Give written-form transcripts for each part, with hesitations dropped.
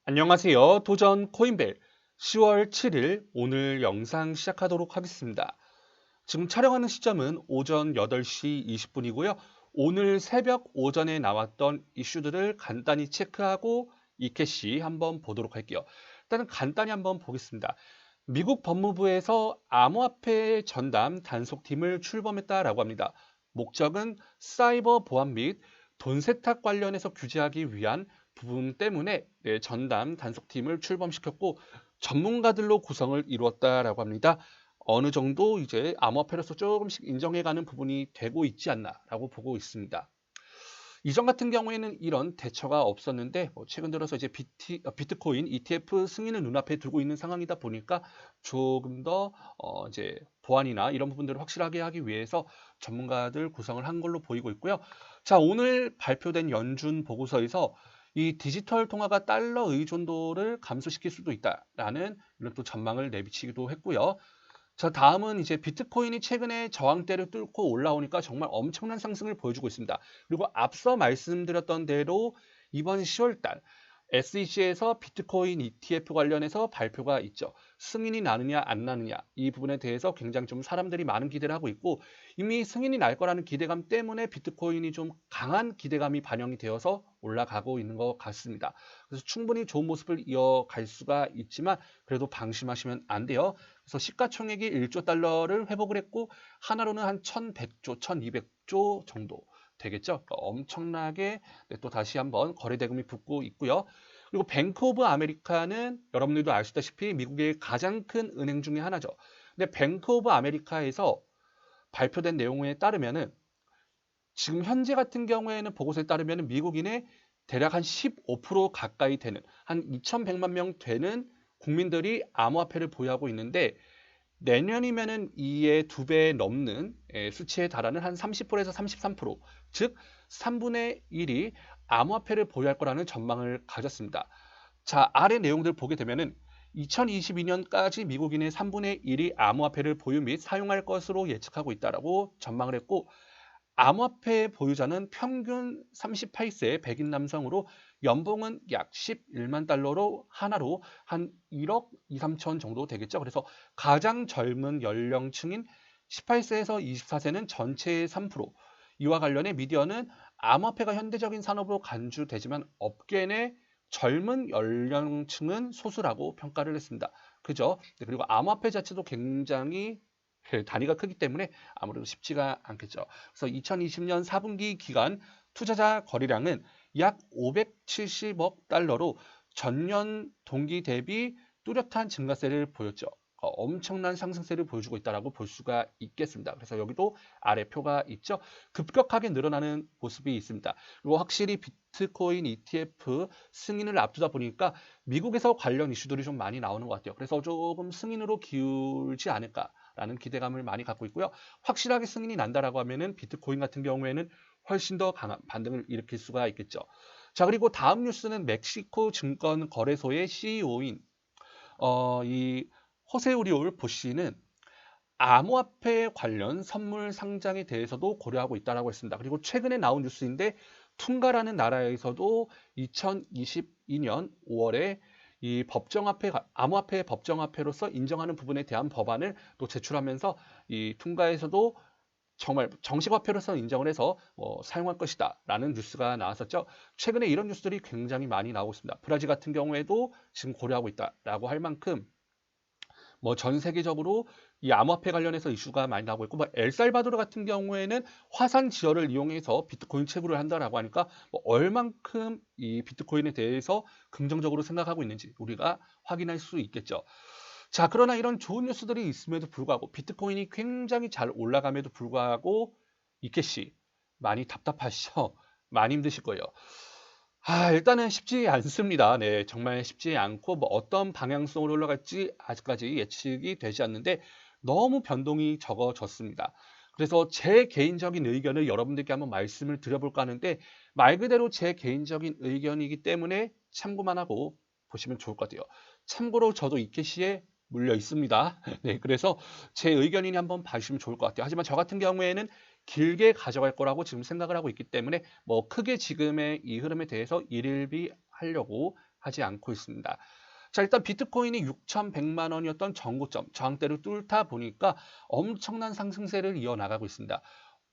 안녕하세요. 도전 코인벨 10월 7일 오늘 영상 시작하도록 하겠습니다. 지금 촬영하는 시점은 오전 8시 20분이고요. 오늘 새벽 오전에 나왔던 이슈들을 간단히 체크하고 이캐시 한번 보도록 할게요. 일단은 간단히 한번 보겠습니다. 미국 법무부에서 암호화폐 전담 단속팀을 출범했다라고 합니다. 목적은 사이버 보안 및 돈 세탁 관련해서 규제하기 위한 부분 때문에 전담 단속팀을 출범시켰고 전문가들로 구성을 이루었다라고 합니다. 어느 정도 이제 암호화폐로서 조금씩 인정해가는 부분이 되고 있지 않나라고 보고 있습니다. 이전 같은 경우에는 이런 대처가 없었는데 최근 들어서 이제 비트코인 ETF 승인을 눈앞에 두고 있는 상황이다 보니까 조금 더 이제 보안이나 이런 부분들을 확실하게 하기 위해서 전문가들 구성을 한 걸로 보이고 있고요. 자, 오늘 발표된 연준 보고서에서 이 디지털 통화가 달러 의존도를 감소시킬 수도 있다라는 이런 또 전망을 내비치기도 했고요. 자, 다음은 이제 비트코인이 최근에 저항대를 뚫고 올라오니까 정말 엄청난 상승을 보여주고 있습니다. 그리고 앞서 말씀드렸던 대로 이번 10월 달 SEC에서 비트코인 ETF 관련해서 발표가 있죠. 승인이 나느냐 안 나느냐 이 부분에 대해서 굉장히 좀 사람들이 많은 기대를 하고 있고 이미 승인이 날 거라는 기대감 때문에 비트코인이 좀 강한 기대감이 반영이 되어서 올라가고 있는 것 같습니다. 그래서 충분히 좋은 모습을 이어갈 수가 있지만 그래도 방심하시면 안 돼요. 그래서 시가총액이 1조 달러를 회복을 했고 하나로는 한 1100조, 1200조 정도 되겠죠. 그러니까 엄청나게 또 다시 한번 거래 대금이 붙고 있고요. 그리고 뱅크 오브 아메리카는 여러분들도 아시다시피 미국의 가장 큰 은행 중에 하나죠. 근데 뱅크 오브 아메리카에서 발표된 내용에 따르면은 지금 현재 같은 경우에는 보고서에 따르면 미국인의 대략 한 15% 가까이 되는 한 2100만 명 되는 국민들이 암호화폐를 보유하고 있는데 내년이면은 이의 2배 넘는 수치에 달하는 한 30%에서 33%, 즉 3분의 1이 암호화폐를 보유할 거라는 전망을 가졌습니다. 자, 아래 내용들 보게 되면은 2022년까지 미국인의 3분의 1이 암호화폐를 보유 및 사용할 것으로 예측하고 있다라고 전망을 했고 암호화폐 보유자는 평균 38세 백인 남성으로 연봉은 약 11만 달러로 하나로 한 1억 2, 3천 정도 되겠죠. 그래서 가장 젊은 연령층인 18세에서 24세는 전체의 3%. 이와 관련해 미디어는 암호화폐가 현대적인 산업으로 간주되지만 업계 내 젊은 연령층은 소수라고 평가를 했습니다. 그죠? 그리고 암호화폐 자체도 굉장히 단위가 크기 때문에 아무래도 쉽지가 않겠죠. 그래서 2020년 4분기 기간 투자자 거래량은 약 570억 달러로 전년 동기 대비 뚜렷한 증가세를 보였죠. 엄청난 상승세를 보여주고 있다고 볼 수가 있겠습니다. 그래서 여기도 아래 표가 있죠. 급격하게 늘어나는 모습이 있습니다. 그리고 확실히 비트코인 ETF 승인을 앞두다 보니까 미국에서 관련 이슈들이 좀 많이 나오는 것 같아요. 그래서 조금 승인으로 기울지 않을까라는 기대감을 많이 갖고 있고요. 확실하게 승인이 난다라고 하면은 비트코인 같은 경우에는 훨씬 더 강한 반등을 일으킬 수가 있겠죠. 자, 그리고 다음 뉴스는 멕시코 증권 거래소의 CEO인 이 호세 우리올 보시는 암호화폐 관련 선물 상장에 대해서도 고려하고 있다고 했습니다. 그리고 최근에 나온 뉴스인데 퉁가라는 나라에서도 2022년 5월에 이 암호화폐 법정화폐로서 인정하는 부분에 대한 법안을 또 제출하면서 이 퉁가에서도 정말 정식 화폐로서 인정을 해서 사용할 것이다라는 뉴스가 나왔었죠. 최근에 이런 뉴스들이 굉장히 많이 나오고 있습니다. 브라질 같은 경우에도 지금 고려하고 있다라고 할 만큼 전 세계적으로 이 암호화폐 관련해서 이슈가 많이 나오고 있고, 엘살바도르 같은 경우에는 화산 지열을 이용해서 비트코인 채굴을 한다라고 하니까 얼만큼 이 비트코인에 대해서 긍정적으로 생각하고 있는지 우리가 확인할 수 있겠죠. 자, 그러나 이런 좋은 뉴스들이 있음에도 불구하고 비트코인이 굉장히 잘 올라감에도 불구하고 이케씨 많이 답답하시죠? 많이 힘드실 거예요. 일단은 쉽지 않습니다. 네, 정말 쉽지 않고 어떤 방향성으로 올라갈지 아직까지 예측이 되지 않는데 너무 변동이 적어졌습니다. 그래서 제 개인적인 의견을 여러분들께 한번 말씀을 드려볼까 하는데 말 그대로 제 개인적인 의견이기 때문에 참고만 하고 보시면 좋을 것 같아요. 참고로 저도 이케시에 물려 있습니다. 네, 그래서 제 의견이니 한번 봐주시면 좋을 것 같아요. 하지만 저 같은 경우에는 길게 가져갈 거라고 지금 생각을 하고 있기 때문에 크게 지금의 이 흐름에 대해서 일일비 하려고 하지 않고 있습니다. 자, 일단 비트코인이 6,100만 원이었던 전고점, 저항대를 뚫다 보니까 엄청난 상승세를 이어나가고 있습니다.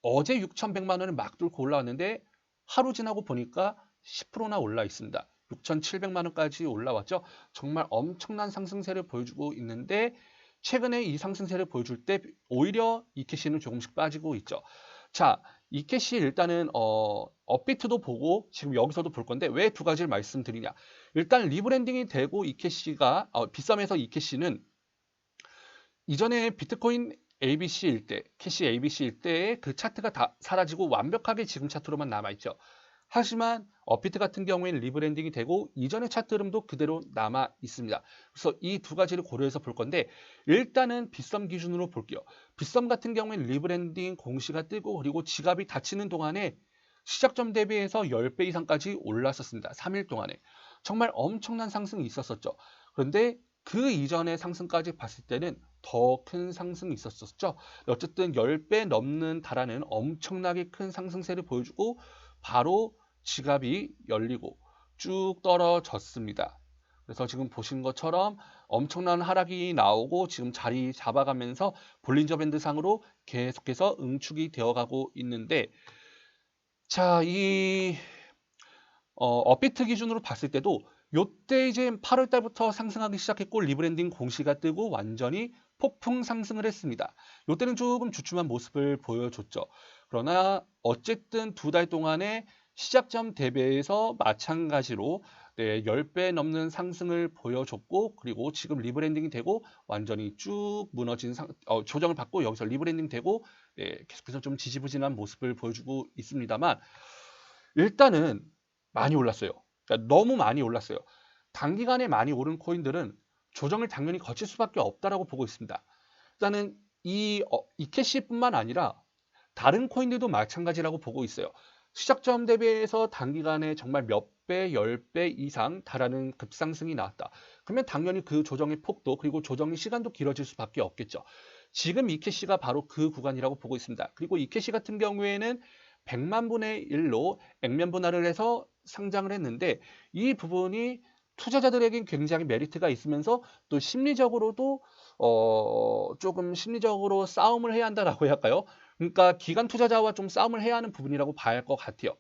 어제 6,100만 원을 막 뚫고 올라왔는데 하루 지나고 보니까 10%나 올라 있습니다. 6,700만 원까지 올라왔죠. 정말 엄청난 상승세를 보여주고 있는데 최근에 이 상승세를 보여줄 때 오히려 이캐시는 조금씩 빠지고 있죠. 자, 이캐시 일단은 업비트도 보고 지금 여기서도 볼 건데 왜 두 가지를 말씀드리냐. 일단 리브랜딩이 되고 이캐시가 빗썸에서 이캐시는 이전에 비트코인 ABC일 때, 캐시 ABC일 때의 그 차트가 다 사라지고 완벽하게 지금 차트로만 남아있죠. 하지만 업비트 같은 경우에는 리브랜딩이 되고 이전의 차트 흐름도 그대로 남아 있습니다. 그래서 이 두 가지를 고려해서 볼 건데 일단은 빗썸 기준으로 볼게요. 빗썸 같은 경우에는 리브랜딩 공시가 뜨고 그리고 지갑이 닫히는 동안에 시작점 대비해서 10배 이상까지 올랐었습니다. 3일 동안에. 정말 엄청난 상승이 있었었죠. 그런데 그 이전의 상승까지 봤을 때는 더 큰 상승이 있었었죠. 어쨌든 10배 넘는 달하는 엄청나게 큰 상승세를 보여주고 바로 지갑이 열리고 쭉 떨어졌습니다. 그래서 지금 보신 것처럼 엄청난 하락이 나오고 지금 자리 잡아가면서 볼린저 밴드 상으로 계속해서 응축이 되어가고 있는데 자, 이 업비트 기준으로 봤을 때도 요때 이제 8월 달부터 상승하기 시작했고 리브랜딩 공시가 뜨고 완전히 폭풍 상승을 했습니다. 요때는 조금 주춤한 모습을 보여줬죠. 그러나 어쨌든 두 달 동안에 시작점 대비해서 마찬가지로 10배 넘는 상승을 보여줬고 그리고 지금 리브랜딩이 되고 완전히 쭉 무너진 조정을 받고 여기서 리브랜딩 되고 계속해서 좀 지지부진한 모습을 보여주고 있습니다만 일단은 많이 올랐어요. 그러니까 너무 많이 올랐어요. 단기간에 많이 오른 코인들은 조정을 당연히 거칠 수밖에 없다라고 보고 있습니다. 일단은 이캐시뿐만 아니라 다른 코인들도 마찬가지라고 보고 있어요. 시작점 대비해서 단기간에 정말 몇 배, 10배 이상 달하는 급상승이 나왔다. 그러면 당연히 그 조정의 폭도 그리고 조정의 시간도 길어질 수밖에 없겠죠. 지금 이캐시가 바로 그 구간이라고 보고 있습니다. 그리고 이캐시 같은 경우에는 100만 분의 1로 액면 분할을 해서 상장을 했는데 이 부분이 투자자들에겐 굉장히 메리트가 있으면서 또 심리적으로도 조금 심리적으로 싸움을 해야 한다라고 해야 할까요? 그러니까 기관 투자자와 좀 싸움을 해야 하는 부분이라고 봐야 할 것 같아요.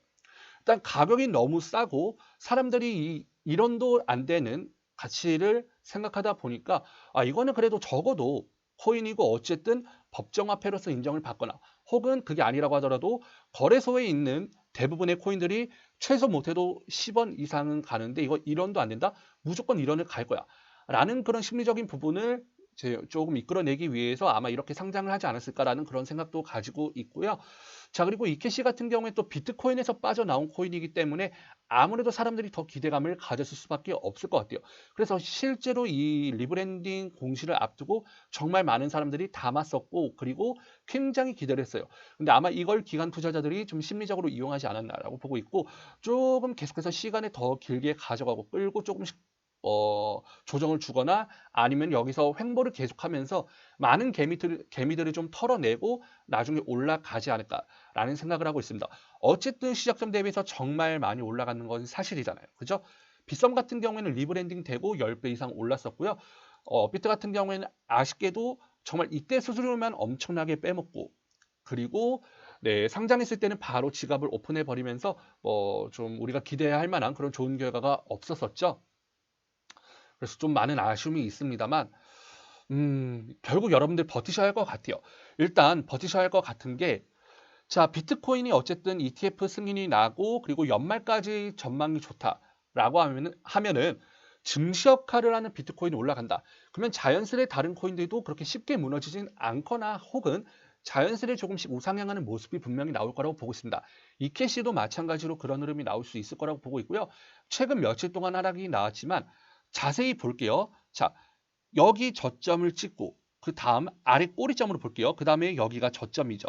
일단 가격이 너무 싸고 사람들이 1원도 안 되는 가치를 생각하다 보니까 이거는 그래도 적어도 코인이고 어쨌든 법정화폐로서 인정을 받거나 혹은 그게 아니라고 하더라도 거래소에 있는 대부분의 코인들이 최소 못해도 10원 이상은 가는데 이거 1원도 안 된다? 무조건 1원을 갈 거야. 라는 그런 심리적인 부분을 조금 이끌어내기 위해서 아마 이렇게 상장을 하지 않았을까라는 그런 생각도 가지고 있고요. 자, 그리고 이캐시 같은 경우에 또 비트코인에서 빠져나온 코인이기 때문에 아무래도 사람들이 더 기대감을 가졌을 수밖에 없을 것 같아요. 그래서 실제로 이 리브랜딩 공시를 앞두고 정말 많은 사람들이 담았었고 그리고 굉장히 기대를 했어요. 근데 아마 이걸 기관 투자자들이 좀 심리적으로 이용하지 않았나라고 보고 있고 조금 계속해서 시간을 더 길게 가져가고 끌고 조금씩 조정을 주거나 아니면 여기서 횡보를 계속하면서 많은 개미들을 좀 털어내고 나중에 올라가지 않을까라는 생각을 하고 있습니다. 어쨌든 시작점 대비해서 정말 많이 올라가는 건 사실이잖아요. 그죠? 빗썸 같은 경우에는 리브랜딩 되고 10배 이상 올랐었고요. 비트 같은 경우에는 아쉽게도 정말 이때 수수료만 엄청나게 빼먹고 그리고 상장했을 때는 바로 지갑을 오픈해 버리면서 좀 우리가 기대할 만한 그런 좋은 결과가 없었었죠. 그래서 좀 많은 아쉬움이 있습니다만 결국 여러분들 버티셔야 할 것 같아요. 일단 버티셔야 할 것 같은 게 자, 비트코인이 어쨌든 ETF 승인이 나고 그리고 연말까지 전망이 좋다라고 하면은 증시 역할을 하는 비트코인이 올라간다. 그러면 자연스레 다른 코인들도 그렇게 쉽게 무너지진 않거나 혹은 자연스레 조금씩 우상향하는 모습이 분명히 나올 거라고 보고 있습니다. 이캐시도 마찬가지로 그런 흐름이 나올 수 있을 거라고 보고 있고요. 최근 며칠 동안 하락이 나왔지만 자세히 볼게요. 자, 여기 저점을 찍고 그 다음 아래 꼬리점으로 볼게요. 그 다음에 여기가 저점이죠.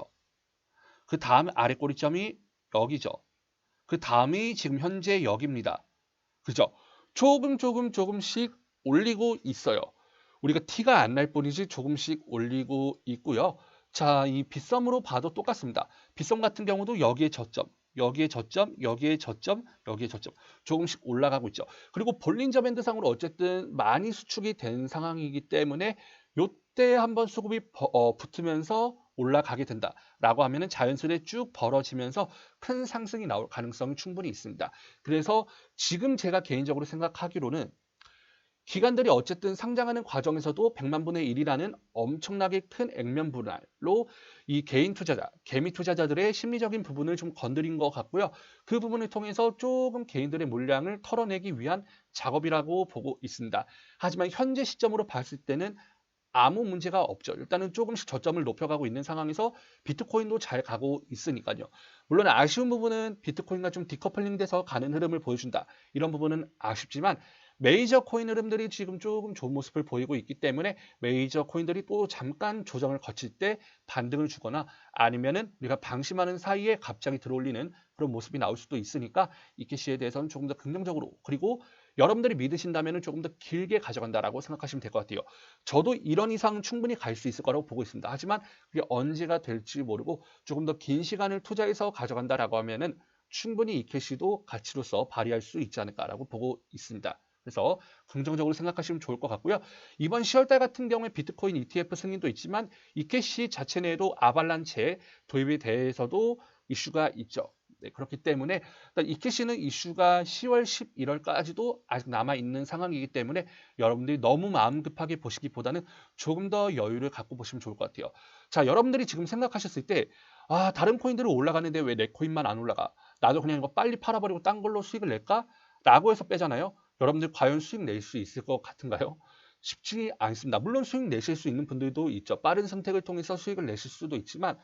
그 다음 아래 꼬리점이 여기죠. 그 다음이 지금 현재 여기입니다. 그죠? 조금씩 올리고 있어요. 우리가 티가 안 날 뿐이지 조금씩 올리고 있고요. 자, 이 빗썸으로 봐도 똑같습니다. 빗썸 같은 경우도 여기에 저점, 여기에 저점, 여기에 저점, 여기에 저점 조금씩 올라가고 있죠. 그리고 볼린저 밴드상으로 어쨌든 많이 수축이 된 상황이기 때문에 요때 한번 수급이 붙으면서 올라가게 된다라고 하면은 자연스레 쭉 벌어지면서 큰 상승이 나올 가능성이 충분히 있습니다. 그래서 지금 제가 개인적으로 생각하기로는 기관들이 어쨌든 상장하는 과정에서도 100만 분의 1이라는 엄청나게 큰 액면 분할로 이 개인 투자자, 개미 투자자들의 심리적인 부분을 좀 건드린 것 같고요. 그 부분을 통해서 조금 개인들의 물량을 털어내기 위한 작업이라고 보고 있습니다. 하지만 현재 시점으로 봤을 때는 아무 문제가 없죠. 일단은 조금씩 저점을 높여가고 있는 상황에서 비트코인도 잘 가고 있으니까요. 물론 아쉬운 부분은 비트코인과 좀 디커플링 돼서 가는 흐름을 보여준다. 이런 부분은 아쉽지만 메이저 코인 흐름들이 지금 조금 좋은 모습을 보이고 있기 때문에 메이저 코인들이 또 잠깐 조정을 거칠 때 반등을 주거나 아니면은 우리가 방심하는 사이에 갑자기 들어올리는 그런 모습이 나올 수도 있으니까 이케시에 대해서는 조금 더 긍정적으로 그리고 여러분들이 믿으신다면 조금 더 길게 가져간다라고 생각하시면 될 것 같아요. 저도 이런 이상 충분히 갈 수 있을 거라고 보고 있습니다. 하지만 그게 언제가 될지 모르고 조금 더 긴 시간을 투자해서 가져간다라고 하면은 충분히 이케시도 가치로서 발휘할 수 있지 않을까라고 보고 있습니다. 그래서 긍정적으로 생각하시면 좋을 것 같고요. 이번 10월달 같은 경우에 비트코인 ETF 승인도 있지만 이케시 자체 내에도 아발란체 도입에 대해서도 이슈가 있죠. 네, 그렇기 때문에 이케시는 이슈가 10월, 11월까지도 아직 남아있는 상황이기 때문에 여러분들이 너무 마음 급하게 보시기보다는 조금 더 여유를 갖고 보시면 좋을 것 같아요. 자, 여러분들이 지금 생각하셨을 때, 아, 다른 코인들은 올라가는데 왜 내 코인만 안 올라가? 나도 그냥 이거 빨리 팔아버리고 딴 걸로 수익을 낼까? 라고 해서 빼잖아요. 여러분들 과연 수익 낼 수 있을 것 같은가요? 쉽지 않습니다. 물론 수익 내실 수 있는 분들도 있죠. 빠른 선택을 통해서 수익을 내실 수도 있지만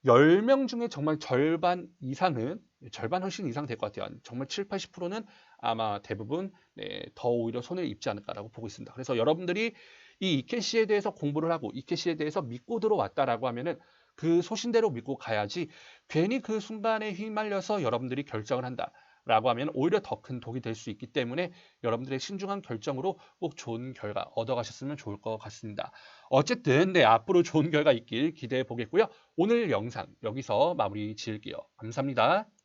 10명 중에 정말 절반 이상은 절반 훨씬 이상 될 것 같아요. 정말 7, 80%는 아마 대부분 네, 더 오히려 손해를 입지 않을까라고 보고 있습니다. 그래서 여러분들이 이 이케시에 대해서 공부를 하고 이케시에 대해서 믿고 들어왔다라고 하면은 그 소신대로 믿고 가야지 괜히 그 순간에 휘말려서 여러분들이 결정을 한다. 라고 하면 오히려 더 큰 독이 될 수 있기 때문에 여러분들의 신중한 결정으로 꼭 좋은 결과 얻어가셨으면 좋을 것 같습니다. 어쨌든 네, 앞으로 좋은 결과 있길 기대해 보겠고요. 오늘 영상 여기서 마무리 지을게요. 감사합니다.